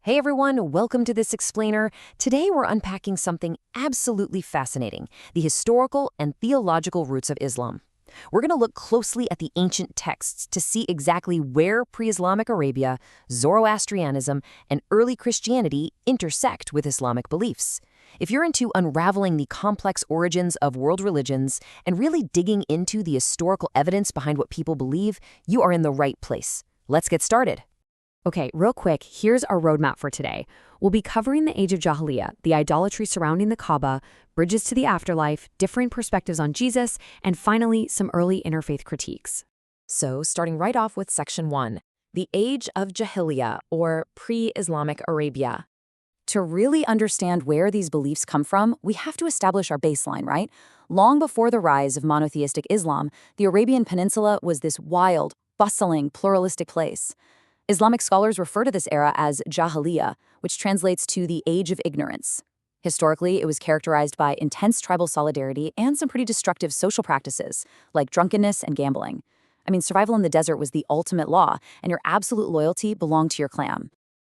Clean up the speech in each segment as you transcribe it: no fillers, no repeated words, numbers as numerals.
Hey everyone, welcome to this explainer. Today we're unpacking something absolutely fascinating, the historical and theological roots of Islam. We're going to look closely at the ancient texts to see exactly where pre-Islamic Arabia, Zoroastrianism, and early Christianity intersect with Islamic beliefs. If you're into unraveling the complex origins of world religions and really digging into the historical evidence behind what people believe, you are in the right place. Let's get started. Okay, real quick, here's our roadmap for today. We'll be covering the age of Jahiliyyah, the idolatry surrounding the Kaaba, bridges to the afterlife, differing perspectives on Jesus, and finally, some early interfaith critiques. So, starting right off with Section 1, the age of Jahiliyyah, or pre-Islamic Arabia. To really understand where these beliefs come from, we have to establish our baseline, right? Long before the rise of monotheistic Islam, the Arabian Peninsula was this wild, bustling, pluralistic place. Islamic scholars refer to this era as Jahiliyyah, which translates to the age of ignorance. Historically, it was characterized by intense tribal solidarity and some pretty destructive social practices, like drunkenness and gambling. Survival in the desert was the ultimate law, and your absolute loyalty belonged to your clan.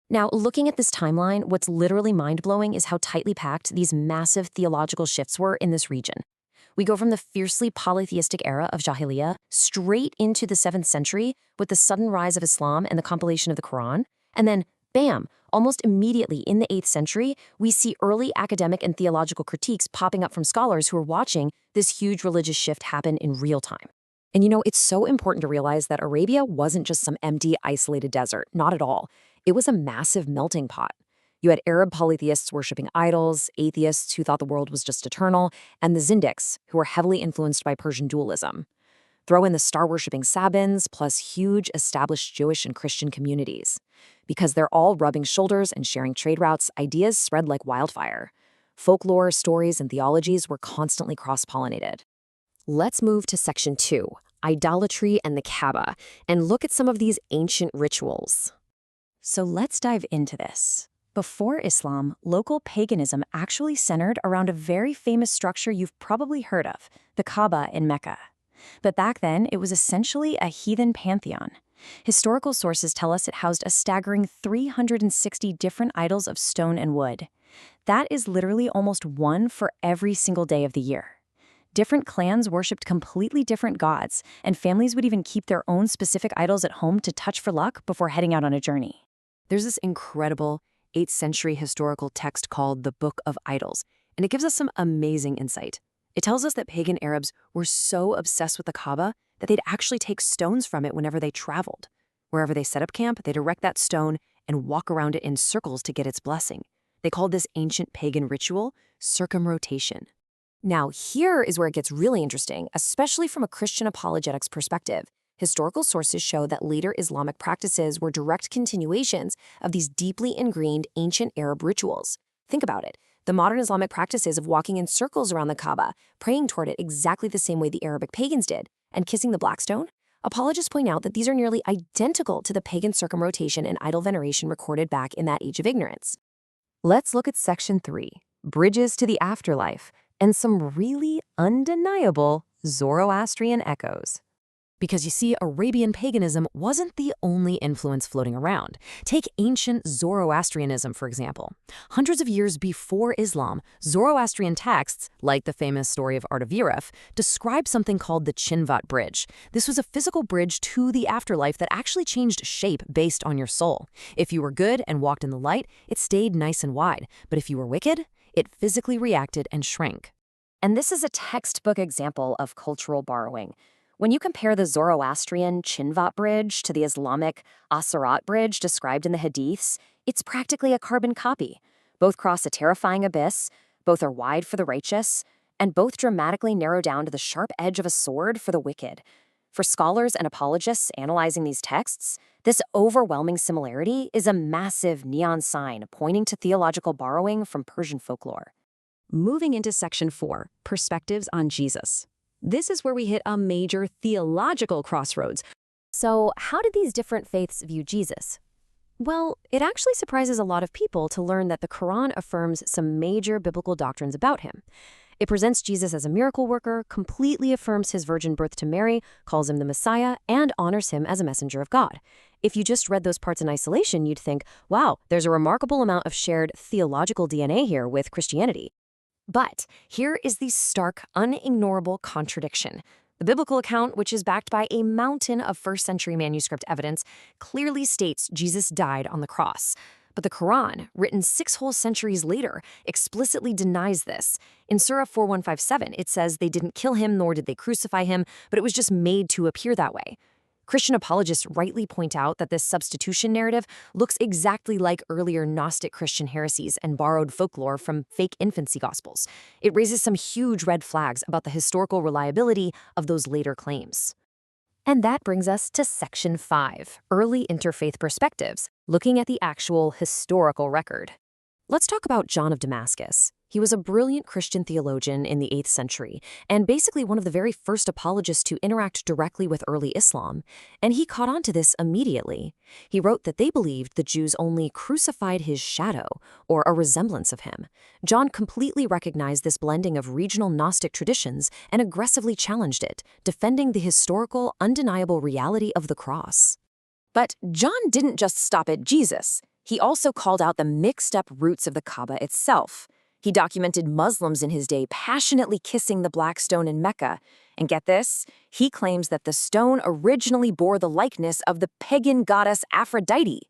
Now, looking at this timeline, what's literally mind-blowing is how tightly packed these massive theological shifts were in this region. We go from the fiercely polytheistic era of Jahiliyyah straight into the 7th century with the sudden rise of Islam and the compilation of the Quran. And then, bam, almost immediately in the 8th century, we see early academic and theological critiques popping up from scholars who are watching this huge religious shift happen in real time. And it's so important to realize that Arabia wasn't just some empty, isolated desert. Not at all. It was a massive melting pot. You had Arab polytheists worshipping idols, atheists who thought the world was just eternal, and the Zindiks, who were heavily influenced by Persian dualism. Throw in the star-worshipping Sabins, plus huge established Jewish and Christian communities. Because they're all rubbing shoulders and sharing trade routes, ideas spread like wildfire. Folklore, stories, and theologies were constantly cross-pollinated. Let's move to Section 2, idolatry and the Kaaba, and look at some of these ancient rituals. So let's dive into this. Before Islam, local paganism actually centered around a very famous structure you've probably heard of, the Kaaba in Mecca. But back then, it was essentially a heathen pantheon. Historical sources tell us it housed a staggering 360 different idols of stone and wood. That is literally almost one for every single day of the year. Different clans worshipped completely different gods, and families would even keep their own specific idols at home to touch for luck before heading out on a journey. There's this incredible 8th century historical text called the Book of Idols, and it gives us some amazing insight. It tells us that pagan Arabs were so obsessed with the Kaaba that they'd actually take stones from it whenever they traveled. Wherever they set up camp, they'd erect that stone and walk around it in circles to get its blessing. They called this ancient pagan ritual circumrotation. Now, here is where it gets really interesting, especially from a Christian apologetics perspective. Historical sources show that later Islamic practices were direct continuations of these deeply ingrained ancient Arab rituals. Think about it. The modern Islamic practices of walking in circles around the Kaaba, praying toward it exactly the same way the Arabic pagans did, and kissing the black stone. Apologists point out that these are nearly identical to the pagan circumrotation and idol veneration recorded back in that age of ignorance. Let's look at Section 3, bridges to the afterlife, and some really undeniable Zoroastrian echoes. Because you see, Arabian paganism wasn't the only influence floating around. Take ancient Zoroastrianism, for example. Hundreds of years before Islam, Zoroastrian texts, like the famous story of Artaviraf, describe something called the Chinvat Bridge. This was a physical bridge to the afterlife that actually changed shape based on your soul. If you were good and walked in the light, it stayed nice and wide. But if you were wicked, it physically reacted and shrank. And this is a textbook example of cultural borrowing. When you compare the Zoroastrian Chinvat Bridge to the Islamic Asirat Bridge described in the Hadiths, it's practically a carbon copy. Both cross a terrifying abyss, both are wide for the righteous, and both dramatically narrow down to the sharp edge of a sword for the wicked. For scholars and apologists analyzing these texts, this overwhelming similarity is a massive neon sign pointing to theological borrowing from Persian folklore. Moving into Section 4, perspectives on Jesus. This is where we hit a major theological crossroads. So, how did these different faiths view Jesus? Well, it actually surprises a lot of people to learn that the Quran affirms some major biblical doctrines about him. It presents Jesus as a miracle worker, completely affirms his virgin birth to Mary, calls him the Messiah, and honors him as a messenger of God. If you just read those parts in isolation, you'd think, wow, there's a remarkable amount of shared theological DNA here with Christianity. But here is the stark, unignorable contradiction. The biblical account, which is backed by a mountain of first-century manuscript evidence, clearly states Jesus died on the cross. But the Quran, written 6 whole centuries later, explicitly denies this. In Surah 4157, it says they didn't kill him nor did they crucify him, but it was just made to appear that way. Christian apologists rightly point out that this substitution narrative looks exactly like earlier Gnostic Christian heresies and borrowed folklore from fake infancy gospels. It raises some huge red flags about the historical reliability of those later claims. And that brings us to Section 5, Early Interfaith Perspectives, looking at the actual historical record. Let's talk about John of Damascus. He was a brilliant Christian theologian in the 8th century, and basically one of the very first apologists to interact directly with early Islam, and he caught on to this immediately. He wrote that they believed the Jews only crucified his shadow, or a resemblance of him. John completely recognized this blending of regional Gnostic traditions and aggressively challenged it, defending the historical, undeniable reality of the cross. But John didn't just stop at Jesus. He also called out the mixed-up roots of the Kaaba itself. He documented Muslims in his day passionately kissing the black stone in Mecca. And get this, he claims that the stone originally bore the likeness of the pagan goddess Aphrodite.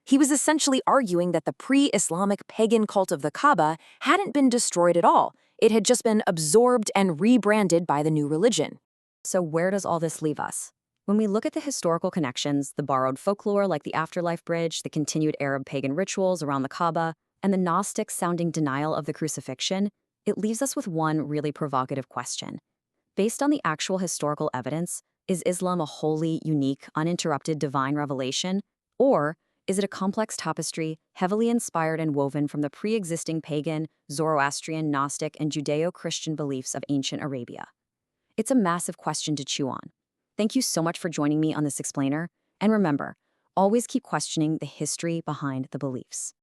He was essentially arguing that the pre-Islamic pagan cult of the Kaaba hadn't been destroyed at all. It had just been absorbed and rebranded by the new religion. So where does all this leave us? When we look at the historical connections, the borrowed folklore like the afterlife bridge, the continued Arab pagan rituals around the Kaaba, and the Gnostic-sounding denial of the crucifixion, it leaves us with one really provocative question. Based on the actual historical evidence, is Islam a wholly unique, uninterrupted divine revelation? Or is it a complex tapestry, heavily inspired and woven from the pre-existing pagan, Zoroastrian, Gnostic, and Judeo-Christian beliefs of ancient Arabia? It's a massive question to chew on. Thank you so much for joining me on this explainer, and remember, always keep questioning the history behind the beliefs.